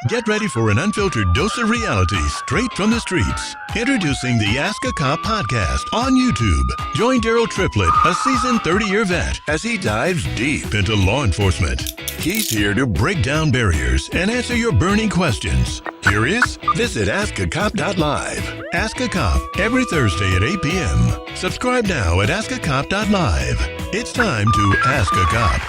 Get ready for an unfiltered dose of reality straight from the streets. Introducing the Ask a Cop podcast on YouTube. Join Daryl Triplett, a seasoned 30-year vet, as he dives deep into law enforcement. He's here to break down barriers and answer your burning questions. Curious? Visit askacop.live. Ask a Cop every Thursday at 8 p.m. Subscribe now at askacop.live. It's time to Ask a Cop.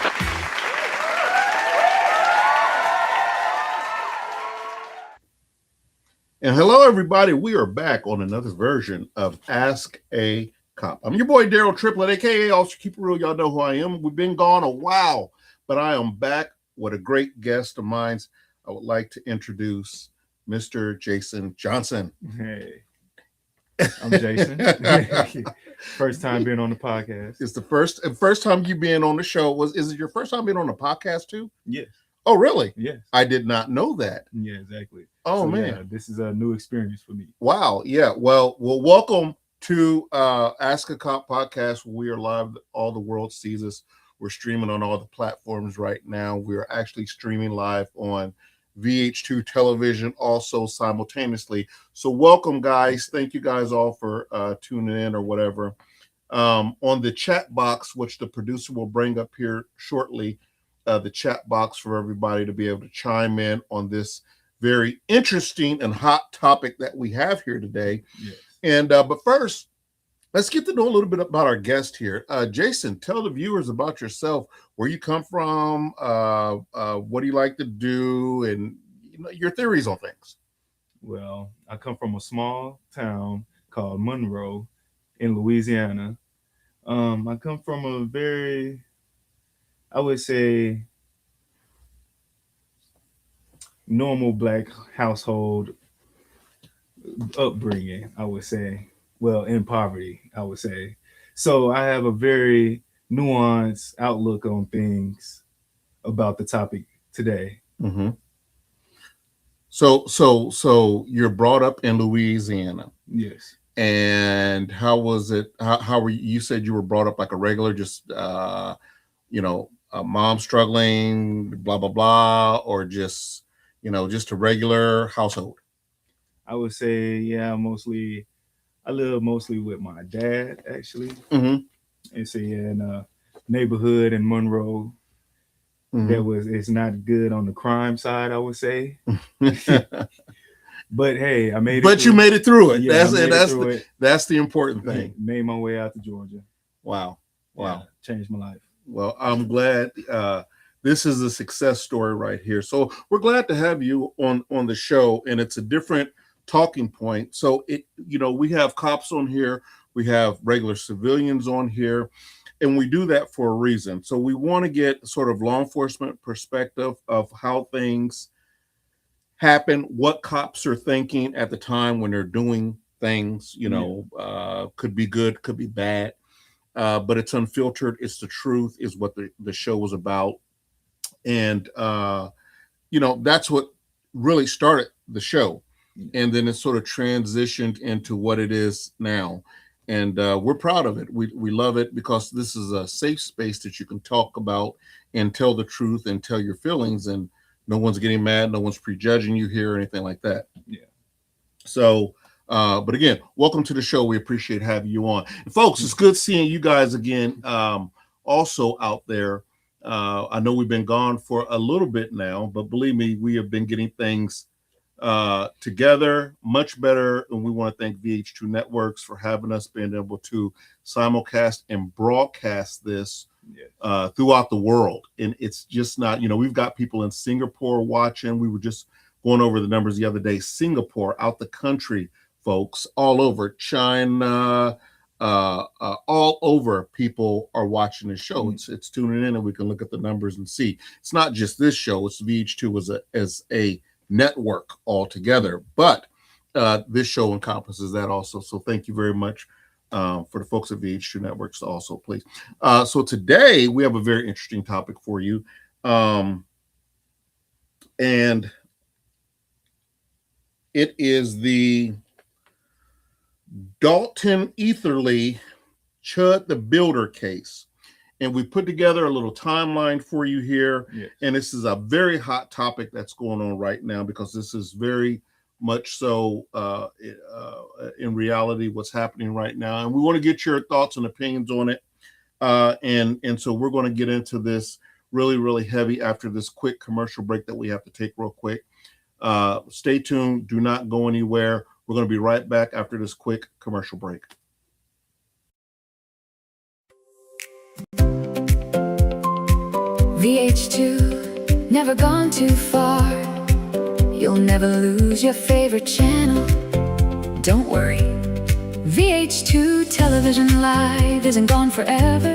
And hello, everybody. We are back on another version of Ask a Cop. I'm your boy, Daryl Triplett, a.k.a. Officer Keep It Real. Y'all know who I am. We've been gone a while, but I am back with a great guest of mine. I would like to introduce Mr. Jason Johnson. Hey, I'm Jason. First time being on the podcast. It's the first time you being on the show. Is it your first time being on the podcast too? Yes. Oh, really? Yes. I did not know that. Yeah, exactly. Oh, so, man. Yeah, this is a new experience for me. Wow. Yeah. Well, welcome to Ask a Cop podcast. We are live. All the world sees us. We're streaming on all the platforms right now. We're actually streaming live on VH2 television also simultaneously. So welcome, guys. Thank you guys all for tuning in or whatever. On the chat box, which the producer will bring up here shortly, the chat box for everybody to be able to chime in on this very interesting and hot topic that we have here today. Yes. And but first, let's get to know a little bit about our guest here. Jason, tell the viewers about yourself, where you come from, what do you like to do, and your theories on things. Well, I come from a small town called Monroe in Louisiana. I come from a very, I would say, normal Black household upbringing, I would say. Well, in poverty, I would say. So I have a very nuanced outlook on things about the topic today. Mm-hmm. So you're brought up in Louisiana. Yes. And how was it? How were you said you were brought up like a regular, just mom struggling, blah blah blah, or just just a regular household? I would say, yeah, I live mostly with my dad, actually. Mm-hmm. And so, yeah, in a neighborhood in Monroe, mm-hmm. It's not good on the crime side, I would say. But hey, I made it. But you made it through it. Yeah, that's the important thing. Made my way out to Georgia. Wow. Yeah, changed my life. Well, I'm glad this is a success story right here. So we're glad to have you on the show, and it's a different talking point. So we have cops on here, we have regular civilians on here, and we do that for a reason. So we want to get sort of law enforcement perspective of how things happen, what cops are thinking at the time when they're doing things, could be good, could be bad, but it's unfiltered. It's the truth is what the show was about. And, that's what really started the show. And then it sort of transitioned into what it is now. And we're proud of it. We love it because this is a safe space that you can talk about and tell the truth and tell your feelings. And no one's getting mad. No one's prejudging you here or anything like that. Yeah. So, but again, welcome to the show. We appreciate having you on. And folks, it's good seeing you guys again. Also out there. I know we've been gone for a little bit now, but believe me, we have been getting things together much better. And we want to thank VH2 Networks for having us, being able to simulcast and broadcast this throughout the world. And it's just not, we've got people in Singapore watching. We were just going over the numbers the other day. Singapore, out the country, folks, all over China, all over, people are watching the show. It's tuning in, and we can look at the numbers and see. It's not just this show. It's VH2 as a network altogether, but this show encompasses that also. So thank you very much for the folks at VH2 Networks also, please. So today we have a very interesting topic for you. And it is the Dalton Eatherly Chud the Builder case. and we put together a little timeline for you here. Yes. And this is a very hot topic that's going on right now, because this is very much so in reality what's happening right now. And we want to get your thoughts and opinions on it. And so we're going to get into this really, really heavy after this quick commercial break that we have to take real quick. Stay tuned. Do not go anywhere. We're going to be right back after this quick commercial break. VH2, never gone too far. You'll never lose your favorite channel. Don't worry, VH2 Television Live isn't gone forever.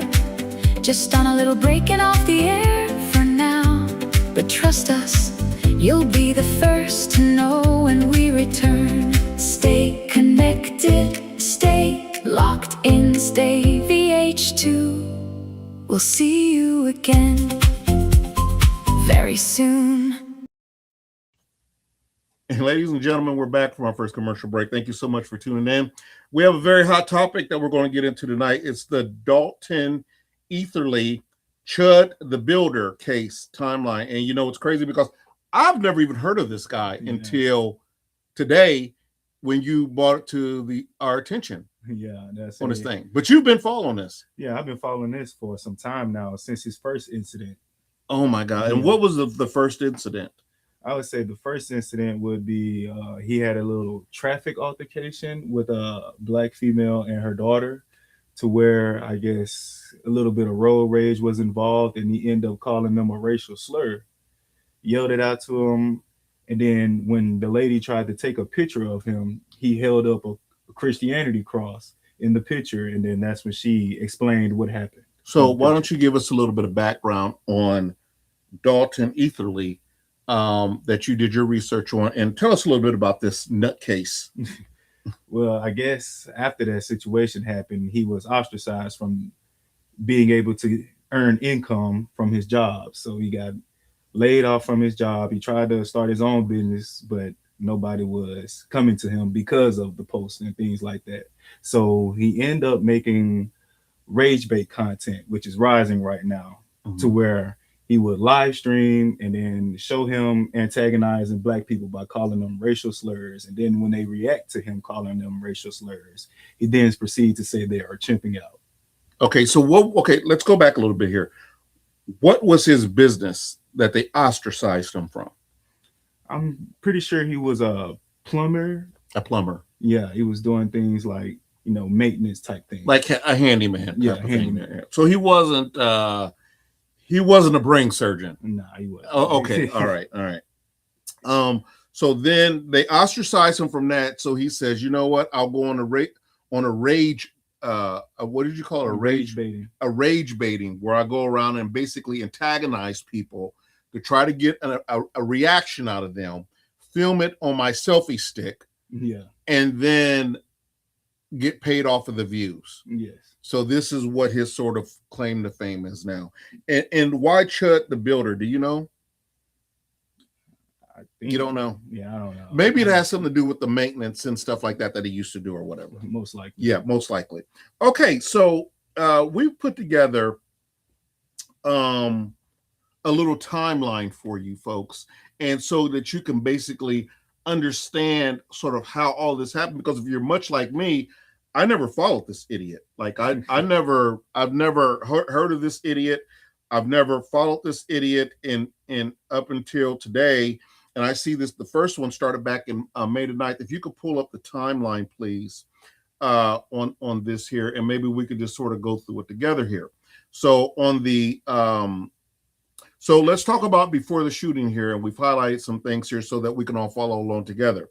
Just on a little break and off the air for now. But trust us, you'll be the first to know when we return. Stay connected, stay locked in, stay VH2. We'll see you again very soon. And ladies and gentlemen, we're back from our first commercial break. Thank you so much for tuning in. We have a very hot topic that we're going to get into tonight. It's the Dalton Eatherly Chud the Builder case timeline. And you know, it's crazy because I've never even heard of this guy until today when you brought it to our attention. Yeah, that's on this thing. But you've been following this. Yeah, I've been following this for some time now, since his first incident. Oh my God. And what was the first incident? I would say the first incident would be he had a little traffic altercation with a black female and her daughter, to where I guess a little bit of road rage was involved, and he ended up calling them a racial slur, yelled it out to him. And then when the lady tried to take a picture of him, he held up a Christianity cross in the picture. And then that's when she explained what happened. So why don't you give us a little bit of background on Dalton Eatherly that you did your research on, and tell us a little bit about this nutcase. Well, I guess after that situation happened, he was ostracized from being able to earn income from his job. So he got laid off from his job. He tried to start his own business, but nobody was coming to him because of the posts and things like that. So he ended up making rage bait content, which is rising right now, to where he would live stream and then show him antagonizing black people by calling them racial slurs. And then when they react to him calling them racial slurs, he then proceeds to say they are chimping out. Okay, so let's go back a little bit here. What was his business that they ostracized him from? I'm pretty sure he was a plumber. A plumber. Yeah, he was doing things like, maintenance type things. Like a handyman. Yeah, handyman. So he wasn't a brain surgeon. Nah, he wasn't. Oh, okay. All right. So then they ostracized him from that. So he says, you know what? I'll go on a rage. What did you call it? Rage baiting. A rage baiting, where I go around and basically antagonize people to try to get a reaction out of them, film it on my selfie stick, and then get paid off of the views. Yes. So this is what his sort of claim to fame is now. And why Chud the Builder? Do you know? I think, you don't know? Yeah, I don't know. Maybe it has something to do with the maintenance and stuff like that he used to do or whatever. Most likely. Yeah, most likely. Okay, so we've put together a little timeline for you folks, and so that you can basically understand sort of how all this happened. Because if you're much like me, I never followed this idiot. Like I've never heard of this idiot. I've never followed this idiot in up until today. And I see this, the first one started back in May the 9th. If you could pull up the timeline, please, on this here, and maybe we could just sort of go through it together here. So on the so let's talk about before the shooting here, and we've highlighted some things here so that we can all follow along together.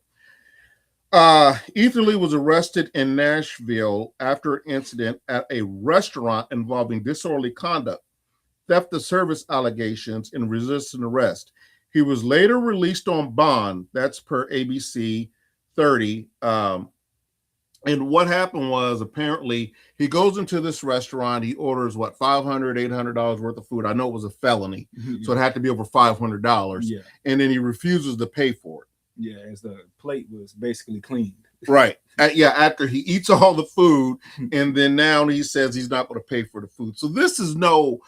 Eatherly was arrested in Nashville after an incident at a restaurant involving disorderly conduct, theft of service allegations, and resisting arrest. He was later released on bond. That's per ABC 30. And what happened was, apparently he goes into this restaurant. He orders $500, $800 worth of food. I know it was a felony, so it had to be over $500. Yeah. And then he refuses to pay for it. Yeah, as the plate was basically cleaned. Right. Yeah, after he eats all the food, and then now he says he's not going to pay for the food. So this is no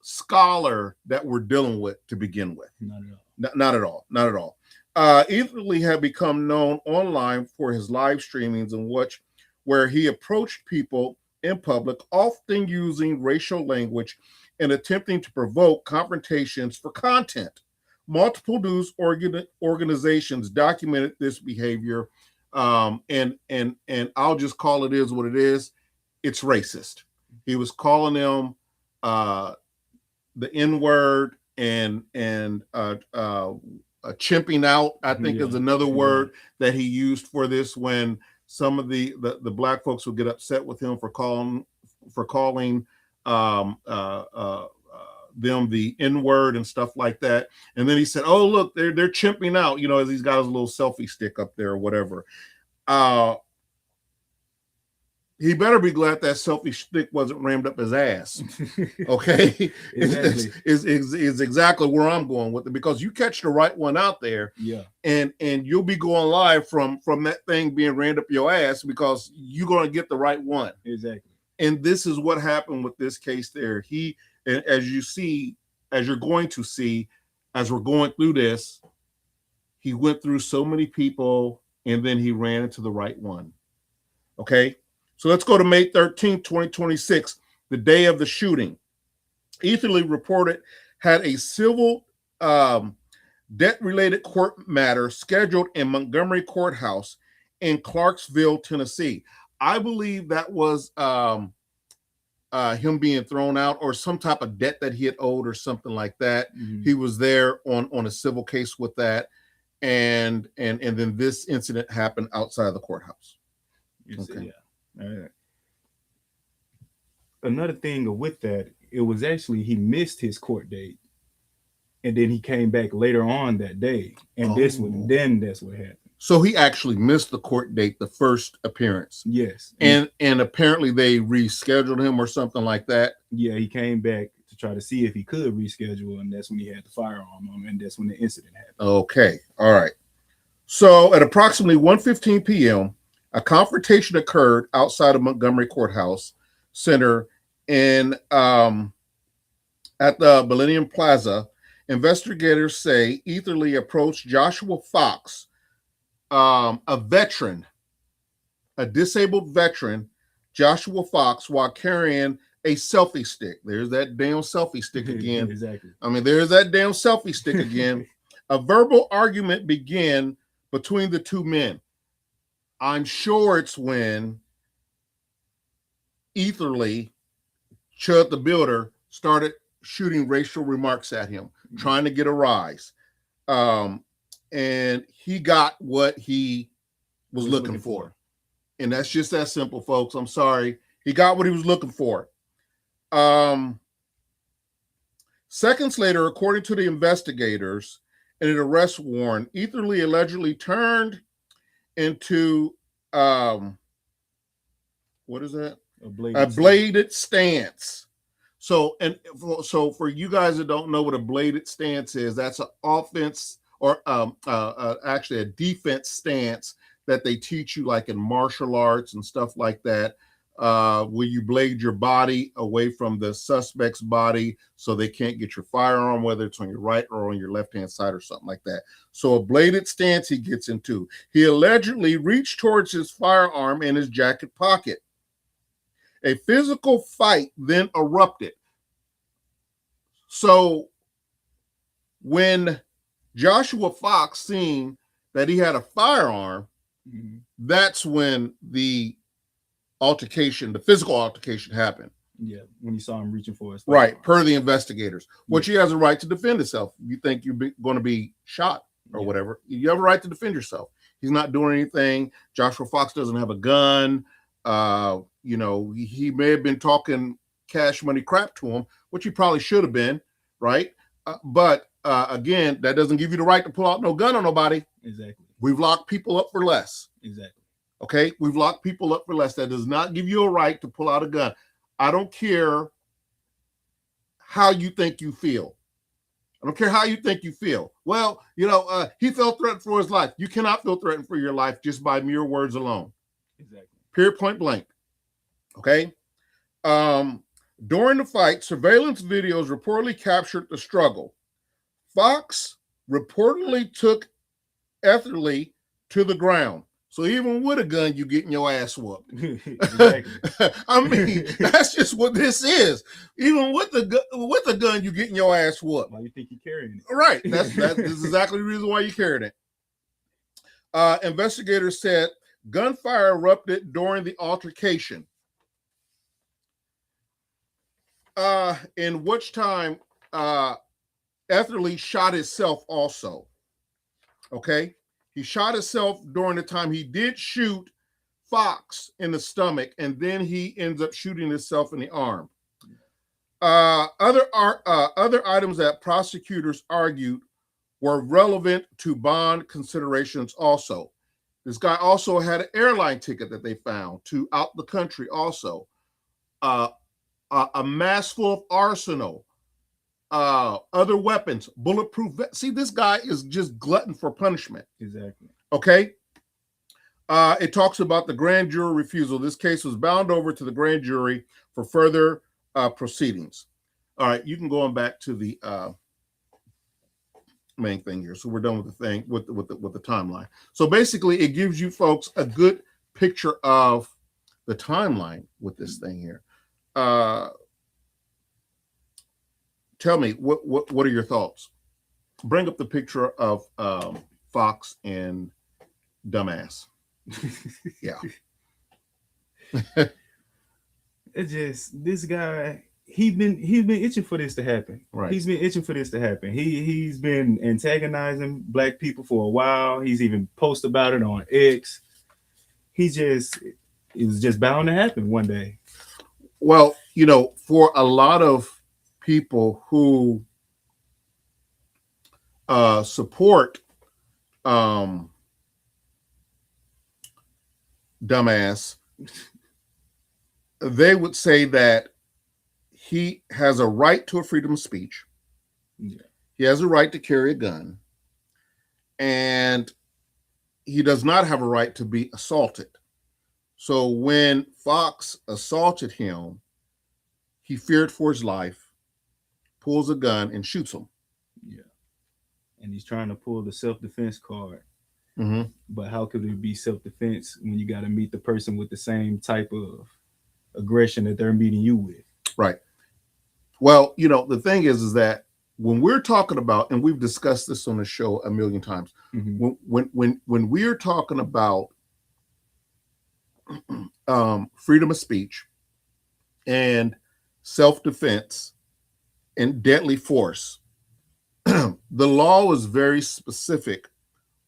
scholar that we're dealing with to begin with. Not at all. Not at all. Not at all. Eatherly had become known online for his live streamings in which where he approached people in public, often using racial language and attempting to provoke confrontations for content. Multiple news organizations documented this behavior, and I'll just call it is what it is. It's racist. He was calling them the N-word and chimping out, I think, is another word that he used for this, when some of the black folks would get upset with him for calling them the N-word and stuff like that. And then he said, "Oh, look, they're chimping out," as he's got his little selfie stick up there or whatever. He better be glad that selfie stick wasn't rammed up his ass. Okay. Exactly. is exactly where I'm going with it, because you catch the right one out there, and you'll be going live from that thing being rammed up your ass, because you're going to get the right one. Exactly. And this is what happened with this case there. As you're going to see, as we're going through this, he went through so many people, and then he ran into the right one. Okay. So let's go to May 13th, 2026, the day of the shooting. Eatherly reported had a civil debt-related court matter scheduled in Montgomery Courthouse in Clarksville, Tennessee. I believe that was him being thrown out, or some type of debt that he had owed, or something like that. Mm-hmm. He was there on a civil case with that, and then this incident happened outside of the courthouse. Okay. Another thing with that, it was actually he missed his court date, and then he came back later on that day, and that's what happened. So he actually missed the court date, the first appearance. Yes. And apparently they rescheduled him or something like that. Yeah, he came back to try to see if he could reschedule, and that's when he had the firearm on him, and that's when the incident happened. Okay. All right. So at approximately 1:15 p.m., a confrontation occurred outside of Montgomery Courthouse Center at the Millennium Plaza. Investigators say Eatherly approached Joshua Fox, a disabled veteran, Joshua Fox, while carrying a selfie stick. There's that damn selfie stick again. Exactly. I mean, there's that damn selfie stick again. A verbal argument began between the two men. I'm sure it's when Eatherly, Chud the Builder, started shooting racial remarks at him, trying to get a rise. And he got what he was looking for. And that's just that simple, folks. I'm sorry. He got what he was looking for. Seconds later, according to the investigators in an arrest warrant, Eatherly allegedly turned into what is that? A bladed stance. So for you guys that don't know what a bladed stance is, that's an offense or actually a defense stance that they teach you like in martial arts and stuff like that, where you blade your body away from the suspect's body so they can't get your firearm, whether it's on your right or on your left-hand side or something like that. So a bladed stance he gets into. He allegedly reached towards his firearm in his jacket pocket. A physical fight then erupted. So when Joshua Fox seen that he had a firearm, that's when the physical altercation happened. Yeah, when you saw him reaching for his firearm. Right, per the investigators, which he has a right to defend himself. You think you're going to be shot or whatever, you have a right to defend yourself. He's not doing anything. Joshua Fox doesn't have a gun. He may have been talking cash money crap to him, which he probably should have been, right? But again, that doesn't give you the right to pull out no gun on nobody. Exactly. We've locked people up for less. Exactly. Okay, we've locked people up for less. That does not give you a right to pull out a gun. I don't care how you think you feel. I don't care how you think you feel. Well, he felt threatened for his life. You cannot feel threatened for your life just by mere words alone. Exactly. Period, point blank. Okay. During the fight, surveillance videos reportedly captured the struggle. Fox reportedly took Eatherly to the ground. So even with a gun, you getting your ass whooped. I mean, that's just what this is. Even with the gun, you getting your ass whooped. Why you think you're carrying it? Right. This is exactly the reason why you carried it. Investigators said gunfire erupted during the altercation. In which time Eatherly shot himself also. Okay. He shot himself during the time he did shoot Fox in the stomach, and then he ends up shooting himself in the arm. Other items that prosecutors argued were relevant to bond considerations also. This guy also had an airline ticket that they found to out the country also. A mass full of arsenal, other weapons, bulletproof. See, this guy is just glutton for punishment. Exactly. Okay. It talks about the grand jury refusal. This case was bound over to the grand jury for further proceedings. All right, you can go on back to the main thing here. So we're done with the thing with the timeline. So basically, it gives you folks a good picture of the timeline with this thing here. Tell me what are your thoughts? Bring up the picture of Fox and Dumbass. Yeah. It's just this guy. He's been itching for this to happen. Right. He's been itching for this to happen. He's been antagonizing black people for a while. He's even posted about it on X. It was just bound to happen one day. Well, for a lot of people who support Dumbass, they would say that he has a right to a freedom of speech. Yeah. He has a right to carry a gun, and he does not have a right to be assaulted. So when Fox assaulted him, he feared for his life, pulls a gun, and shoots him. Yeah. And he's trying to pull the self-defense card. Mm-hmm. But how could it be self-defense when you got to meet the person with the same type of aggression that they're meeting you with? Right. Well, the thing is that when we're talking about, and we've discussed this on the show a million times, mm-hmm. when we're talking about freedom of speech and self-defense and deadly force, the law is very specific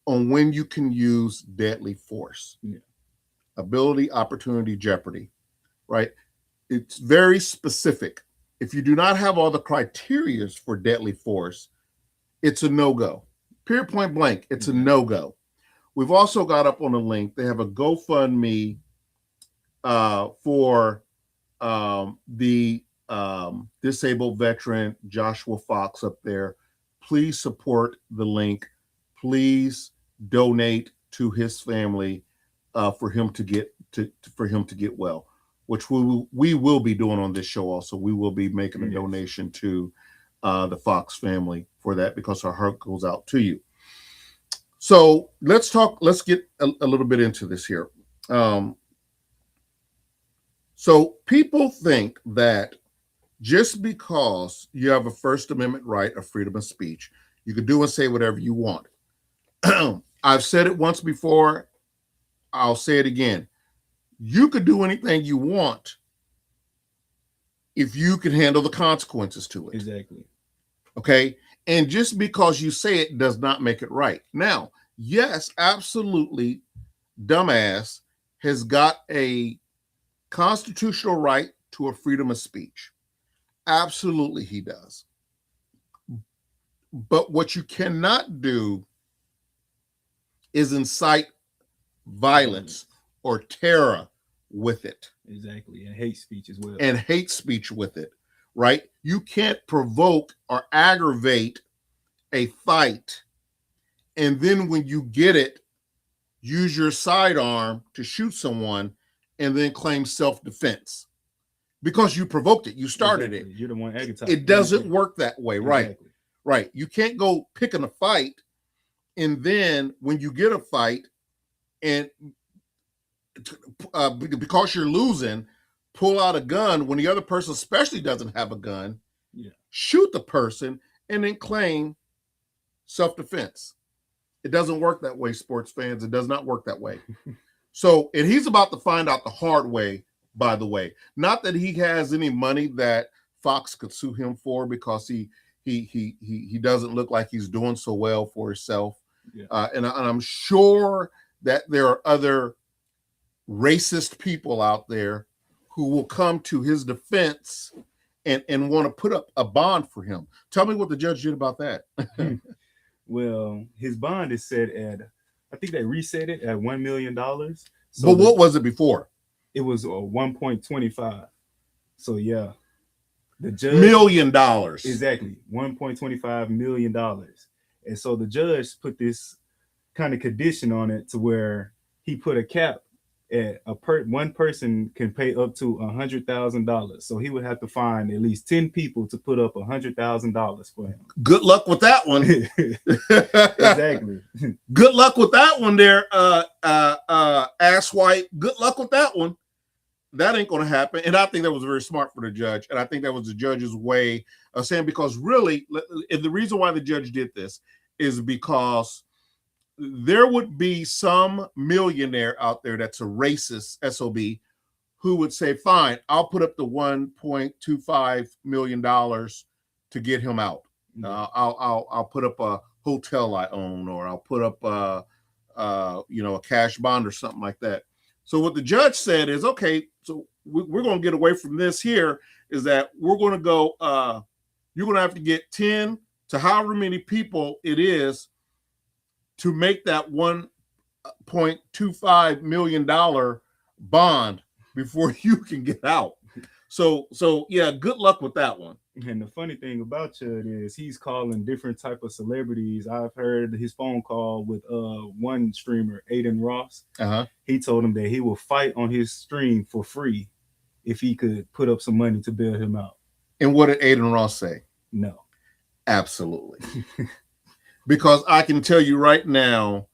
on when you can use deadly force. Yeah. Ability, opportunity, jeopardy, right? It's very specific. If you do not have all the criteria for deadly force, it's a no-go. Period, point blank, it's a no-go. We've also got up on the link, they have a GoFundMe for the disabled veteran Joshua Fox up there. Please support the link. Please donate to his family for him to get well, which we will be doing on this show. Also, we will be making a donation to the Fox family for that, because our heart goes out to you. So let's get a little bit into this here. So people think that just because you have a First Amendment right of freedom of speech, you can do and say whatever you want. I've said it once before. I'll say it again. You could do anything you want if you can handle the consequences to it. Exactly. Okay. And just because you say it does not make it right. Now, yes, absolutely, Dumbass has got a constitutional right to a freedom of speech. Absolutely, he does. But what you cannot do is incite violence or terror with it. Exactly. And hate speech as well. And hate speech with it, right? You can't provoke or aggravate a fight, and then when you get it, use your sidearm to shoot someone and then claim self-defense because you provoked it, you started Exactly. it. You're the one agitating. It doesn't work that way, right? Exactly. Right. You can't go picking a fight, and then when you get a fight, and because you're losing, pull out a gun when the other person especially doesn't have a gun, shoot the person, and then claim self-defense. It doesn't work that way, sports fans. It does not work that way. So, and he's about to find out the hard way, by the way. Not that he has any money that Fox could sue him for, because he doesn't look like he's doing so well for himself. Yeah. And I'm sure that there are other racist people out there who will come to his defense and want to put up a bond for him. Tell me what the judge did about that. Well, his bond is set at, I think they reset it at $1 million. So but what was it before? It was 1.25. So yeah, the judge $1 million. Exactly, $1.25 million. And so the judge put this kind of condition on it to where he put a cap at one person can pay up to $100,000. So he would have to find at least 10 people to put up $100,000 for him. Good luck with that one. Exactly. Good luck with that one there, asswipe. Good luck with that one. That ain't going to happen. And I think that was very smart for the judge. And I think that was the judge's way of saying, because really, the reason why the judge did this is because there would be some millionaire out there that's a racist SOB who would say, fine, I'll put up the $1.25 million to get him out. I'll put up a hotel I own, or I'll put up a cash bond or something like that. So what the judge said is, okay, so we're going to get away from this here, is that we're going to go, you're going to have to get 10 to however many people it is to make that $1.25 million bond before you can get out. So yeah, good luck with that one. And the funny thing about Chud is he's calling different type of celebrities. I've heard his phone call with one streamer, Aiden Ross. He told him that he will fight on his stream for free if he could put up some money to bail him out. And what did Aiden Ross say? No. Absolutely. Because I can tell you right now,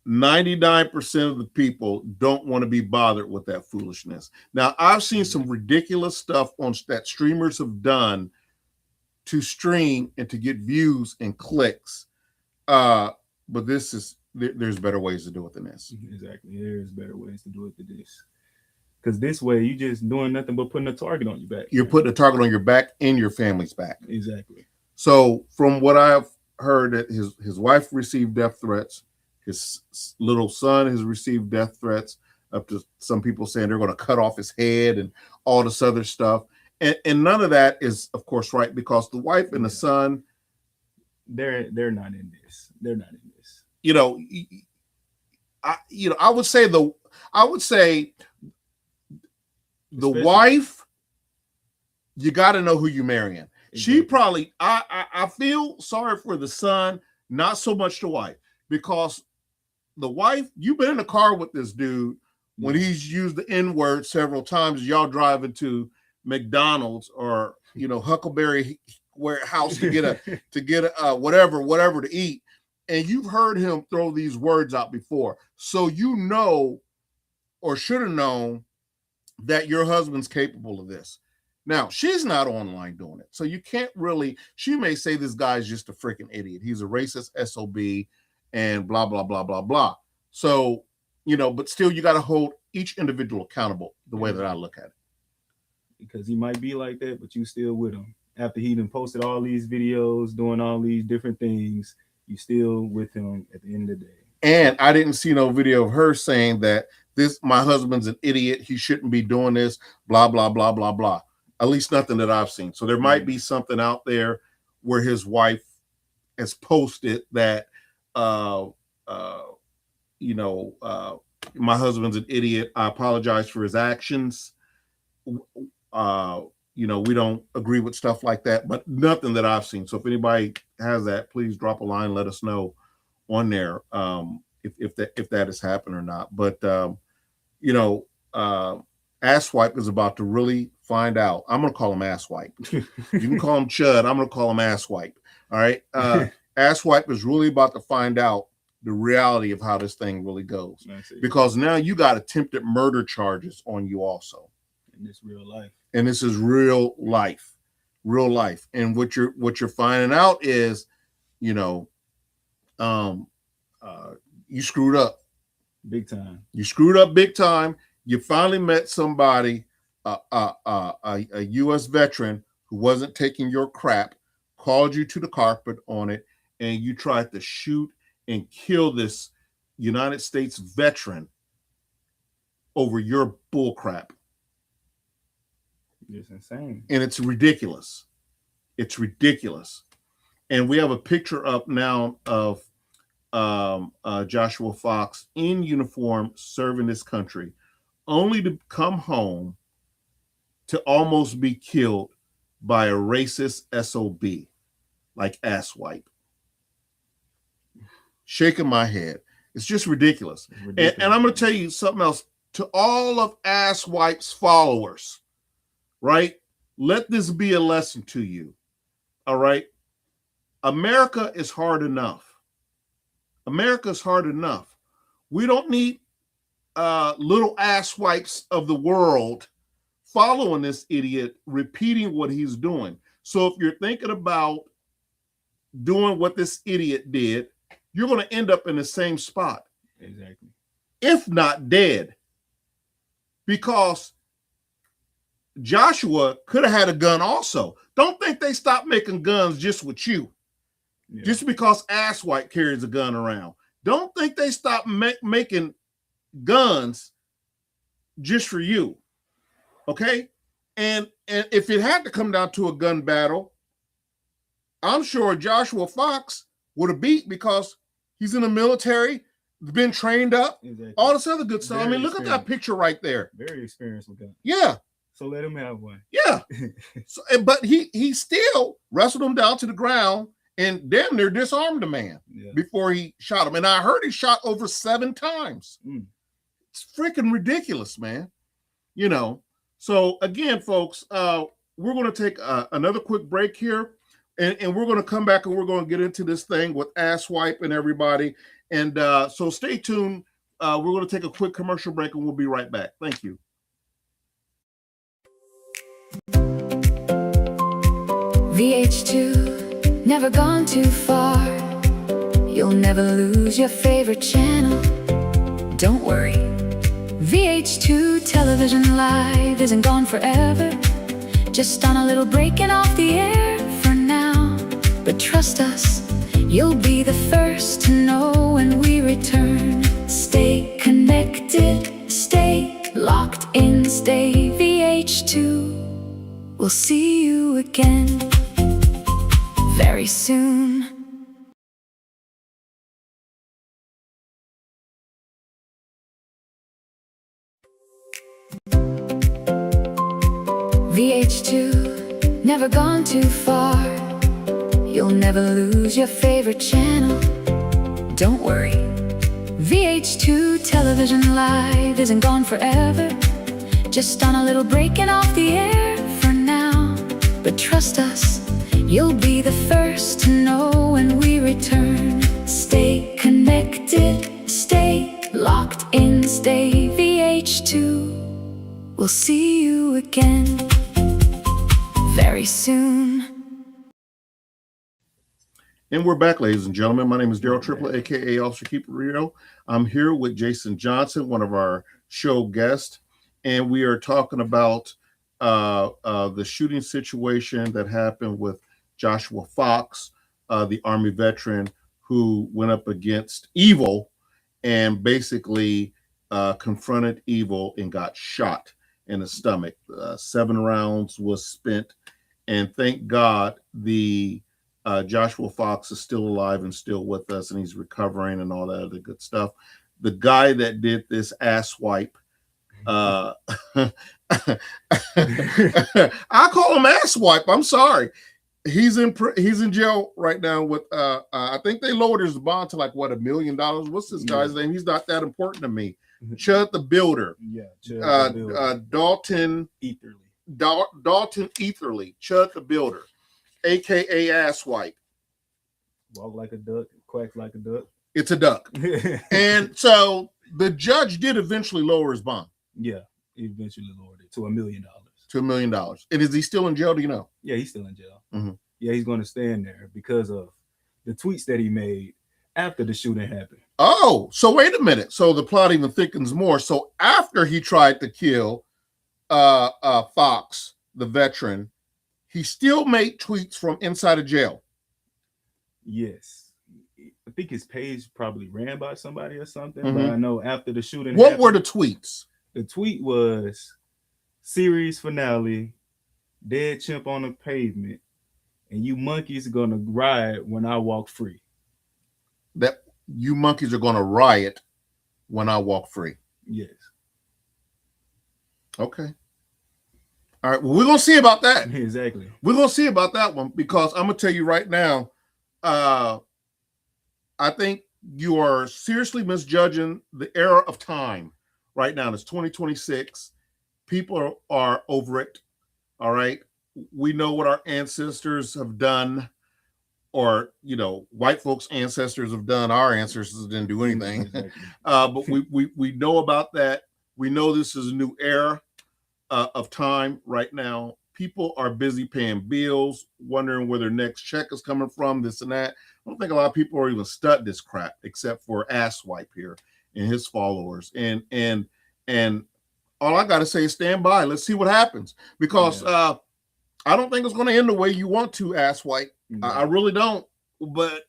99% of the people don't want to be bothered with that foolishness. Now, I've seen some ridiculous stuff that streamers have done to stream and to get views and clicks. But there's better ways to do it than this. Exactly. There's better ways to do it than this. Because this way, you just doing nothing but putting a target on your back. You're putting a target on your back and your family's back. Exactly. So from what I've heard, that his wife received death threats. His little son has received death threats, up to some people saying they're going to cut off his head and all this other stuff. And none of that is, of course, right, because the wife and the son, they're not in this. They're not in this. I would say the wife, you got to know who you're marrying. She probably, I feel sorry for the son, not so much the wife, because the wife, you've been in the car with this dude when he's used the N-word several times. Y'all driving to McDonald's or Huckleberry Warehouse to get a whatever to eat, and you've heard him throw these words out before, so or should have known that your husband's capable of this. Now, she's not online doing it, so you can't really, she may say this guy's just a freaking idiot. He's a racist SOB and blah, blah, blah, blah, blah. So, but still you got to hold each individual accountable the way that I look at it. Because he might be like that, but you still with him. After he done posted all these videos, doing all these different things, you still with him at the end of the day. And I didn't see no video of her saying that my husband's an idiot. He shouldn't be doing this, blah, blah, blah, blah, blah. At least nothing that I've seen. So there might be something out there where his wife has posted that, my husband's an idiot. I apologize for his actions. you know, we don't agree with stuff like that, but nothing that I've seen. So if anybody has that, please drop a line, let us know on there if that has happened or not. But you know, Asswipe is about to really find out. I'm gonna call him Asswipe. You can call him Chud. I'm gonna call him Asswipe. All right. Asswipe is really about to find out the reality of how this thing really goes. Because now you got attempted murder charges on you also. And it's real life. And this is real life. Real life. And what you're finding out is, you know, you screwed up. Big time. You screwed up big time. You finally met somebody, a U.S. veteran who wasn't taking your crap, called you to the carpet on it, and you tried to shoot and kill this United States veteran over your bull crap. It's insane. And it's ridiculous. It's ridiculous. And we have a picture up now of Joshua Fox in uniform serving this country, only to come home to almost be killed by a racist SOB like Asswipe. Shaking my head. It's just ridiculous. And I'm going to tell you something else. To all of Asswipe's followers, right? Let this be a lesson to you. All right? America is hard enough. America is hard enough. We don't need little asswipes of the world following this idiot, repeating what he's doing. So if you're thinking about doing what this idiot did, you're going to end up in the same spot. Exactly. If not dead. Because Joshua could have had a gun also. Don't think they stopped making guns just with you. Yeah. Just because Asswipe carries a gun around. Don't think they stopped making guns just for you. Okay? And if it had to come down to a gun battle, I'm sure Joshua Fox would have beat because he's in the military, been trained up, exactly. All this other good stuff. Very I mean, look at that picture right there. Very experienced with guns. Yeah. So let him have one. Yeah. So, but he still wrestled him down to the ground and damn near disarmed the man before he shot him. And I heard he shot over 7 times. It's freaking ridiculous, man. You know. So again, folks, we're going to take another quick break here. And we're going to come back and we're going to get into this thing with Asswipe and everybody. And so stay tuned. We're going to take a quick commercial break and we'll be right back. Thank you. VH2, never gone too far. You'll never lose your favorite channel. Don't worry. VH2 television live isn't gone forever. Just on a little break and off the air for now. But trust us, you'll be the first to know when we return. Stay connected, stay locked in, stay VH2. We'll see you again very soon. VH2, never gone too far. You'll never lose your favorite channel. Don't worry. VH2 television live isn't gone forever. Just on a little break and off the air for now. But trust us, you'll be the first to know when we return. Stay connected, stay locked in, stay VH2. We'll see you again very soon. And we're back, ladies and gentlemen. My name is Daryl Triplett, aka Officer Keep It Real. I'm here with Jason Johnson, one of our show guests, and we are talking about the shooting situation that happened with Joshua Fox, the Army veteran who went up against evil and basically confronted evil and got shot in the stomach. 7 rounds was spent, and thank God the Joshua Fox is still alive and still with us, and he's recovering and all that other good stuff. The guy that did this Asswipe I call him asswipe. I'm sorry. He's in jail right now with I think they lowered his bond to like what, $1 million. What's this guy's name? He's not that important to me. Chud the Builder. Yeah, Chud the Builder. Dalton Eatherly. Dalton Eatherly, Chud the Builder, aka asswipe. Walk like a duck, quack like a duck. It's a duck. And so the judge did eventually lower his bond. Yeah, he eventually lowered it to $1 million. To $1 million. And is he still in jail? Do you know? Yeah, he's still in jail. Mm-hmm. Yeah, he's going to stand there because of the tweets that he made after the shooting happened. Oh, so wait a minute. So the plot even thickens more. So after he tried to kill Fox, the veteran, he still made tweets from inside of jail. Yes. I think his page probably ran by somebody or something. Mm-hmm. But I know after the shooting What happened, were the tweets? The tweet was series finale, dead chimp on the pavement, and you monkeys gonna riot when I walk free. That you monkeys are gonna riot when I walk free. Yes. Okay. All right. Well, we're gonna see about that. Exactly. We're gonna see about that one because I'm gonna tell you right now, I think you are seriously misjudging the era of time right now. It's 2026. People are over it. All right. We know what our ancestors have done, or, you know, white folks' ancestors have done. Our ancestors didn't do anything. Exactly. But we know about that. We know this is a new era of time right now. People are busy paying bills, wondering where their next check is coming from, this and that. I don't think a lot of people are even studying this crap, except for asswipe here and his followers. And all I got to say is stand by. Let's see what happens, because I don't think it's going to end the way you want to, asswipe. Yeah. I really don't. But,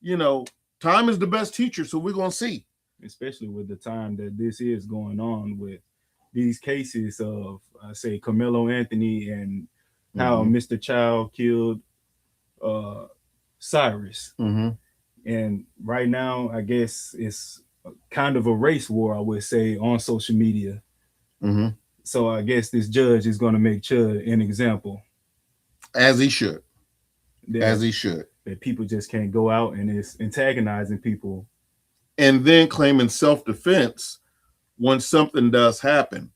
you know, time is the best teacher, so we're going to see. Especially with the time that this is going on with these cases of, say, Carmelo Anthony and how Mr. Child killed Cyrus. Mm-hmm. And right now, I guess it's kind of a race war, I would say, on social media. Mm-hmm. So I guess this judge is going to make Chud an example. As he should. That people just can't go out and it's antagonizing people. And then claiming self-defense when something does happen.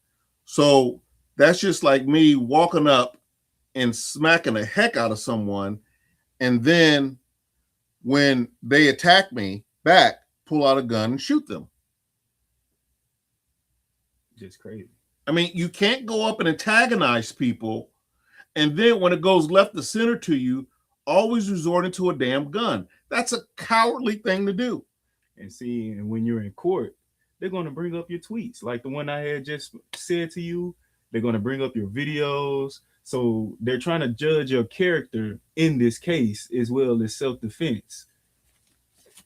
So that's just like me walking up and smacking the heck out of someone, and then when they attack me back, pull out a gun and shoot them. Just crazy. I mean, you can't go up and antagonize people, and then when it goes left to center to you, always resorting to a damn gun. That's a cowardly thing to do. And see, and when you're in court, they're going to bring up your tweets, like the one I had just said to you. They're going to bring up your videos. So they're trying to judge your character in this case as well as self-defense.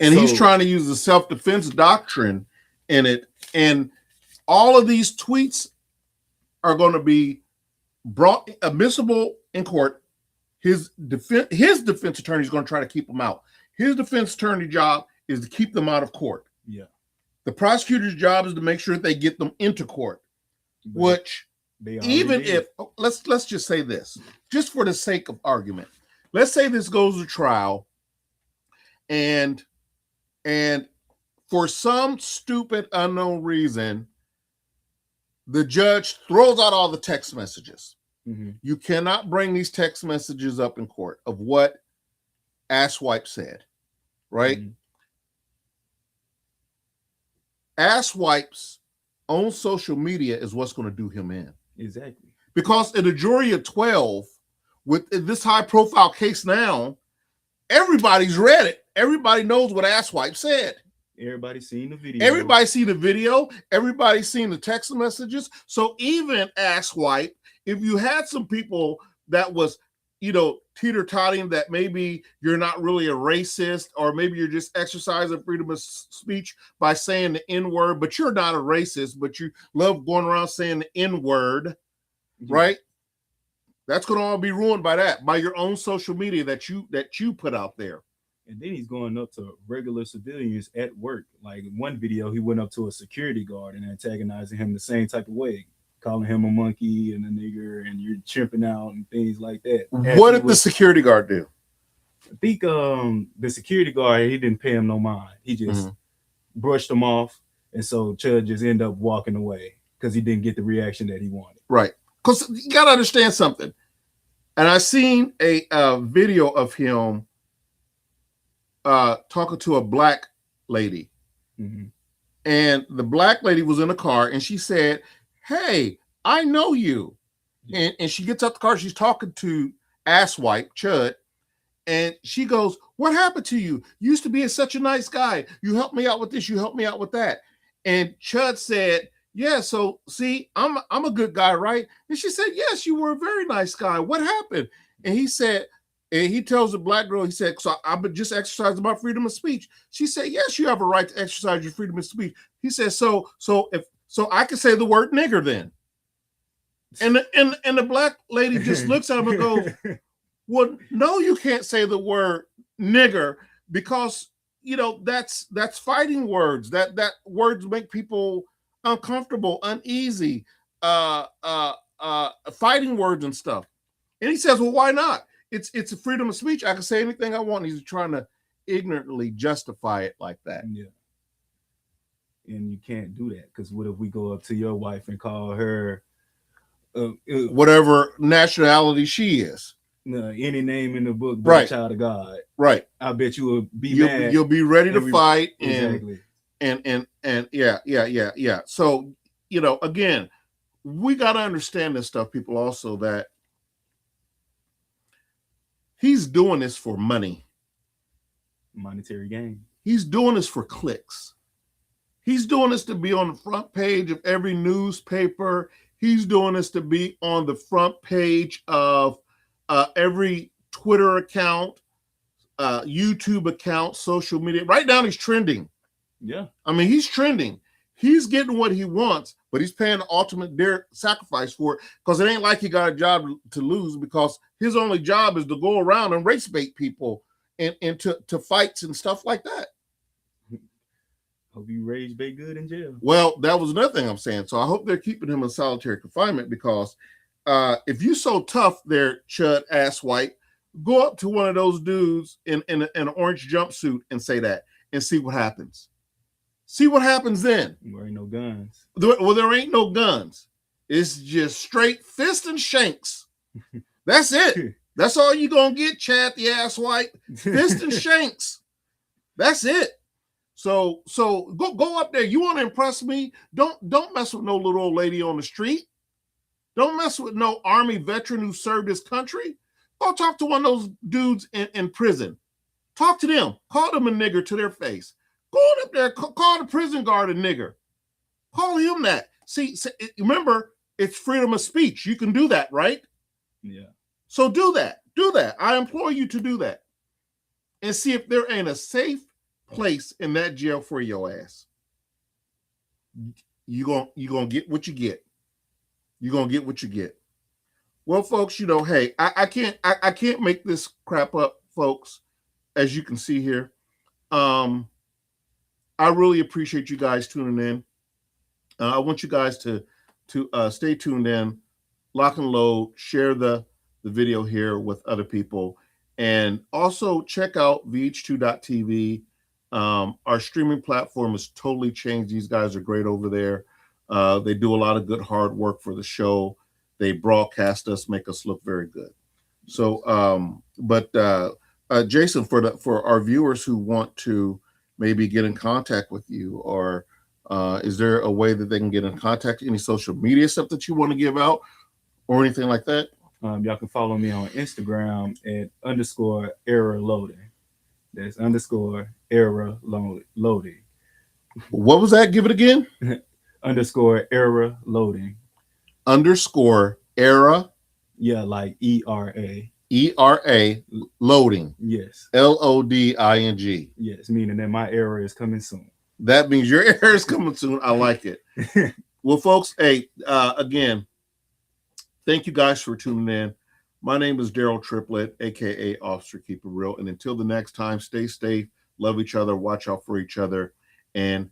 And he's trying to use the self-defense doctrine in it. And all of these tweets are going to be brought admissible in court. His defense attorney is going to try to keep them out. His defense attorney job is to keep them out of court. Yeah. The prosecutor's job is to make sure that they get them into court, which even if, let's just say this, just for the sake of argument, let's say this goes to trial and for some stupid unknown reason, the judge throws out all the text messages. Mm-hmm. You cannot bring these text messages up in court of what asswipe said, right? Mm-hmm. Asswipe's own social media is what's going to do him in. Exactly. Because in a jury of 12, with this high profile case now, everybody's read it. Everybody knows what asswipe said. Everybody's seen the video. Everybody's seen the video. Everybody's seen the text messages. So even asswipe, if you had some people that was, you know, teeter-totting that maybe you're not really a racist, or maybe you're just exercising freedom of speech by saying the N-word, but you're not a racist, but you love going around saying the N-word, right? That's going to all be ruined by that, by your own social media that you put out there. And then he's going up to regular civilians at work. Like in one video, he went up to a security guard and antagonizing him the same type of way, calling him a monkey and a nigger, and you're chimping out and things like that. What did the security guard do? I think the security guard, he didn't pay him no mind. He just brushed him off, and so Chud just ended up walking away because he didn't get the reaction that he wanted. Right. Because you got to understand something. And I seen a video of him talking to a black lady. And the black lady was in a car, and she said, "Hey, I know you." And she gets out the car. She's talking to asswipe Chud. And she goes, "What happened to you? You used to be such a nice guy. You helped me out with this. You helped me out with that." And Chud said, "Yeah, so see, I'm a good guy, right?" And she said, "Yes, you were a very nice guy. What happened?" And he said, and he tells the black girl, he said, "So I've been just exercising my freedom of speech." She said, "Yes, you have a right to exercise your freedom of speech." He said, so I can say the word nigger then." And the black lady just looks at him and goes, "Well, no, you can't say the word nigger because that's fighting words. That words make people uncomfortable, uneasy, fighting words and stuff." And he says, "Well, why not? It's a freedom of speech. I can say anything I want." He's trying to ignorantly justify it like that. Yeah. And you can't do that because what if we go up to your wife and call her whatever nationality she is? Any name in the book, but right? A child of God, right? I bet you will be mad. You'll be ready to fight, exactly. and yeah. So again, we got to understand this stuff, people. Also, that he's doing this for money, monetary gain. He's doing this for clicks. He's doing this to be on the front page of every newspaper. He's doing this to be on the front page of every Twitter account, YouTube account, social media. Right now, he's trending. Yeah. I mean, he's trending. He's getting what he wants, but he's paying the ultimate sacrifice for it because it ain't like he got a job to lose because his only job is to go around and race bait people into fights and stuff like that. Hope you rage bait good in jail. Well, that was another thing I'm saying. So I hope they're keeping him in solitary confinement because if you so tough there, Chud asswipe, go up to one of those dudes in an orange jumpsuit and say that and see what happens. See what happens then. There ain't no guns. Well, there ain't no guns. It's just straight fist and shanks. That's it. That's all you're going to get, Chad the asswipe. Fist and shanks. That's it. So go up there. You want to impress me? Don't mess with no little old lady on the street. Don't mess with no Army veteran who served his country. Go talk to one of those dudes in prison. Talk to them. Call them a nigger to their face. Go on up there. Call the prison guard a nigger. Call him that. See, remember, it's freedom of speech. You can do that, right? Yeah. So do that. Do that. I implore you to do that. And see if there ain't a safe place in that jail for your ass. You gonna get what you get. You're gonna get what you get. Well, folks, hey, I can't make this crap up, folks, as you can see here. I really appreciate you guys tuning in. I want you guys to stay tuned in, lock and load, share the video here with other people, and also check out vh2.tv. Our streaming platform has totally changed. These guys are great over there. They do a lot of good hard work for the show. They broadcast us, make us look very good. So, Jason, for our viewers who want to maybe get in contact with you, or is there a way that they can get in contact? Any social media stuff that you want to give out or anything like that? Y'all can follow me on Instagram at _error loading. That's _error loading. What was that? Give it again. _error loading. _era. Yeah, like ERA. ERA loading. Yes. LODING. Yes, meaning that my error is coming soon. That means your error is coming soon. I like it. Well, folks, hey, again, thank you guys for tuning in. My name is Daryl Triplett, aka Officer Keep It Real. And until the next time, stay safe, love each other, watch out for each other, and